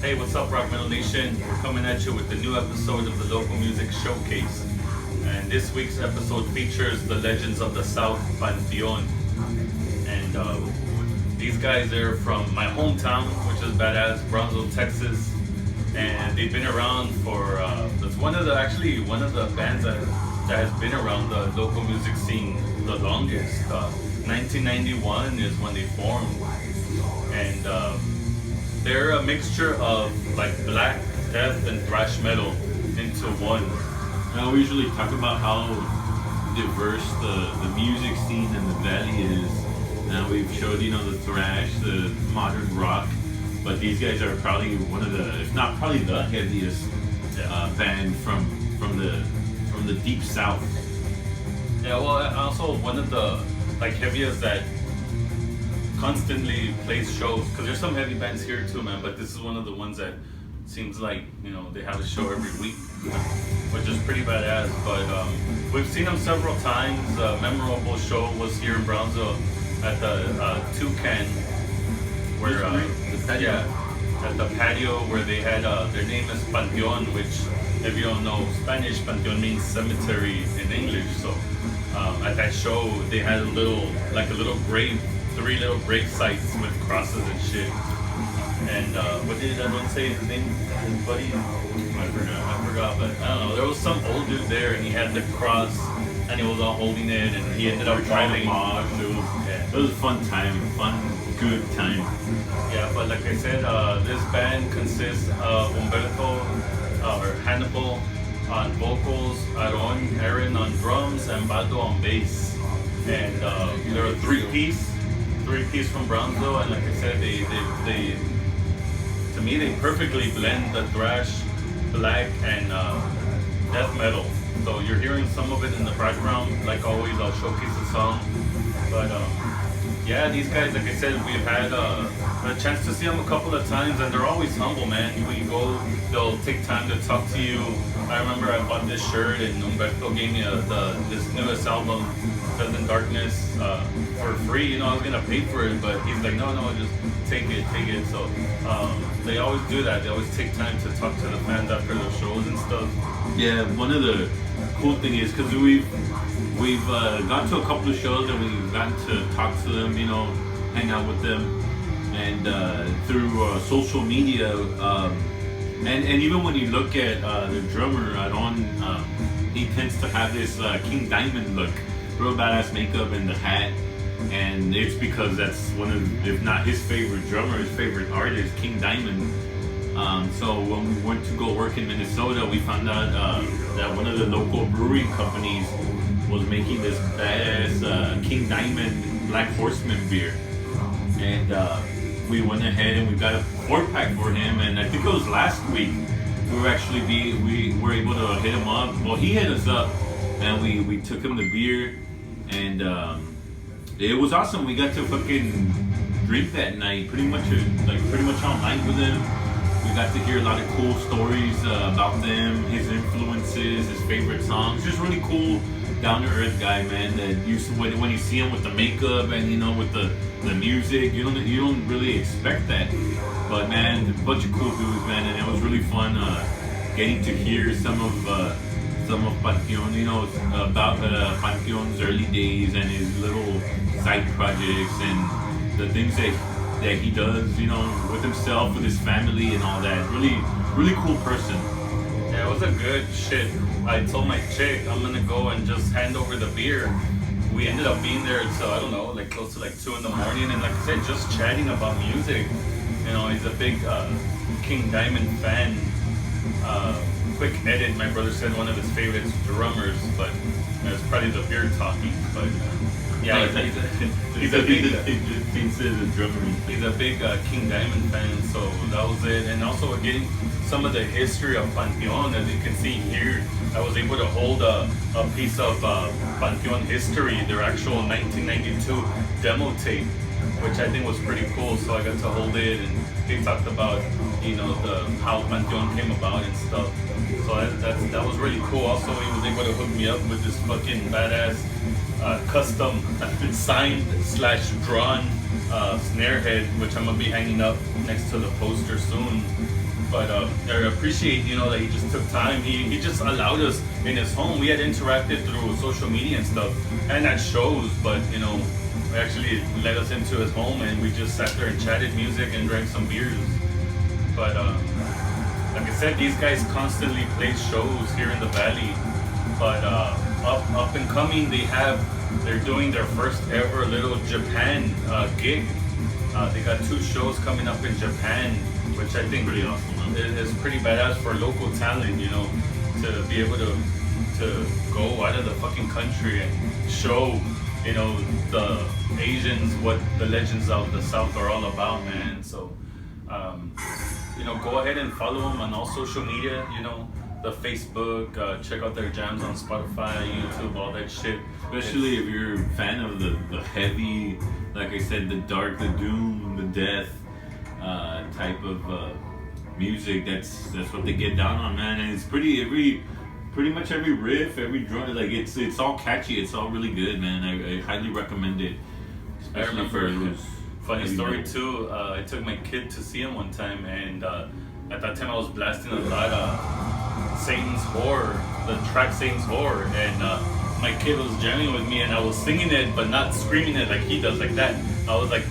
Hey, what's up, Rock Metal Nation? We're coming at you with the new episode of the Local Music Showcase. And this week's episode features the Legends of the South, Panteon. And these guys are from my hometown, which is badass, Brownsville, Texas. And they've been around for, it's one of the bands that has been around the local music scene the longest. 1991 is when they formed. And they're a mixture of like black, death, and thrash metal into one. We usually talk about how diverse the music scene in the valley is. Now we've showed, the thrash, the modern rock, but these guys are probably one of the, if not probably the heaviest band from the deep south. Yeah, well, also one of the heaviest that constantly plays shows, because there's some heavy bands here too, man, but this is one of the ones that seems like they have a show every week, which is pretty badass. But we've seen them several times. A memorable show was here in Brownsville at the Toucan, where the patio. at the patio where they had their name is Panteon, which, if you don't know Spanish, Panteon means cemetery in English. So at that show they had a little grave, 3 little grave sites with crosses and shit. And what did everyone say his name, his buddy? I forgot, but I don't know. There was some old dude there, and he had the cross, and he was all holding it, and he ended up driving. It was a fun time, good time. Yeah, but like I said, this band consists of Humberto or Hannibal on vocals, Aaron on drums, and Baldo on bass. And they're a three-piece from Brownsville, and like I said, they to me they perfectly blend the thrash, black, and death metal. So you're hearing some of it in the background. Like always, I'll showcase the song. But yeah, these guys, like I said, we've had a chance to see them a couple of times, and they're always humble, man. When you go, they'll take time to talk to you. I remember I bought this shirt, and Humberto gave me this newest album, Present Darkness, for free. I was gonna pay for it, but he's like, no, just take it. So they always do that. They always take time to talk to the fans after their shows and stuff. Yeah, one of the cool thing is because we've gone to a couple of shows and we've gotten to talk to them, hang out with them, and through social media, and even when you look at the drummer Aaron, he tends to have this King Diamond look, real badass makeup and the hat, and it's because that's one of, if not his favorite drummer, his favorite artist, King Diamond. So when we went to go work in Minnesota, we found out that one of the local brewing companies was making this badass King Diamond Black Horseman beer, and we went ahead and we got a 4-pack for him. And I think it was last week we were able to hit him up. Well, he hit us up, and we took him the beer, and it was awesome. We got to fucking drink that night, pretty much all night with him. We got to hear a lot of cool stories about them, his influences, his favorite songs. Just really cool, down to earth guy, man. That when you see him with the makeup and with the music, you don't really expect that. But man, a bunch of cool dudes, man, and it was really fun getting to hear some of Panteon, about Panteon's early days and his little side projects and the things that he does, with himself, with his family and all that. Really, really cool person. Yeah, it was a good shit. I told my chick I'm gonna go and just hand over the beer. We ended up being there until, I don't know, close to 2 in the morning, and like I said, just chatting about music. He's a big King Diamond fan. Quick edit, my brother said one of his favorite drummers, but it's probably the beer talking. But yeah, he's a big King Diamond fan, so that was it. And also getting some of the history of Panteon, as you can see here, I was able to hold a piece of Panteon history, their actual 1992 demo tape, which I think was pretty cool. So I got to hold it, and they talked about how Panteon came about and stuff. So that was really cool. Also, he was able to hook me up with this fucking badass custom signed / drawn snare head, which I'm gonna be hanging up next to the poster soon. But I appreciate, that he just took time. He just allowed us in his home. We had interacted through social media and stuff, and at shows. But he actually let us into his home, and we just sat there and chatted music and drank some beers. But like I said, these guys constantly play shows here in the valley. But up and coming, they're doing their first ever little Japan gig. They got 2 shows coming up in Japan, which I think Pretty awesome, is pretty badass for local talent, to be able to go out of the fucking country and show, the Asians what the legends of the South are all about, man. So, go ahead and follow them on all social media, the Facebook, check out their jams on Spotify, YouTube, all that shit. Especially if you're a fan of the heavy, like I said, the dark, the doom, the death type of music. That's what they get down on, man. And it's pretty much every riff, every drum, like it's all catchy. It's all really good, man. I highly recommend it. I remember those funny heavy story notes. too. I took my kid to see him one time, and at that time I was blasting a lot Satan's Whore, the track Satan's Whore, and my kid was jamming with me, and I was singing it, but not screaming it like he does, like that. I was like,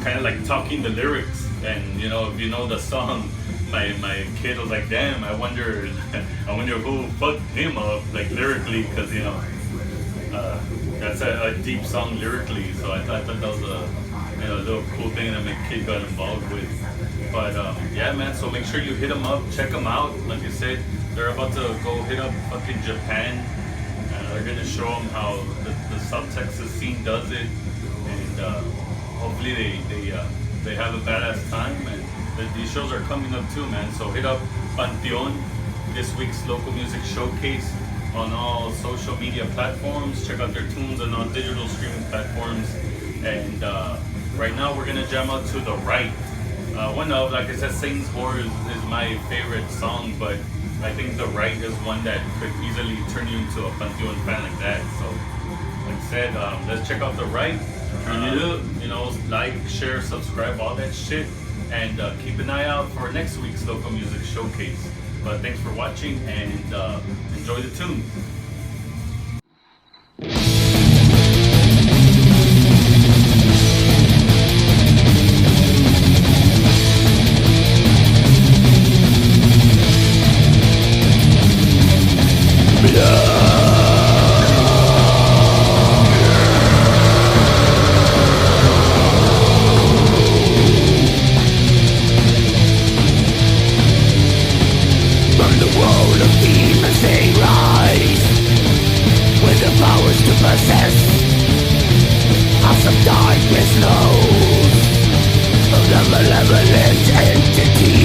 kind of like talking the lyrics, and if you know the song, my kid was like, damn, I wonder who fucked him up, like lyrically, because that's a deep song lyrically. So I thought that was a little cool thing that my kid got involved with. But yeah, man. So make sure you hit them up, check them out. Like I said, they're about to go hit up fucking Japan. They're gonna show them how the South Texas scene does it, and hopefully they have a badass time. And these shows are coming up too, man. So hit up Panteon, this week's local music showcase, on all social media platforms. Check out their tunes on all digital streaming platforms. And right now we're gonna jam out to The Right. One of, like I said, Satan's Whore is my favorite song, but I think The Right is one that could easily turn you into a Panteon fan like that. So, like I said, let's check out The Right. Turn it up. Like, share, subscribe, all that shit. And keep an eye out for next week's local music showcase. But thanks for watching, and enjoy the tune. Possess awesome darkness knows of the malevolent entity.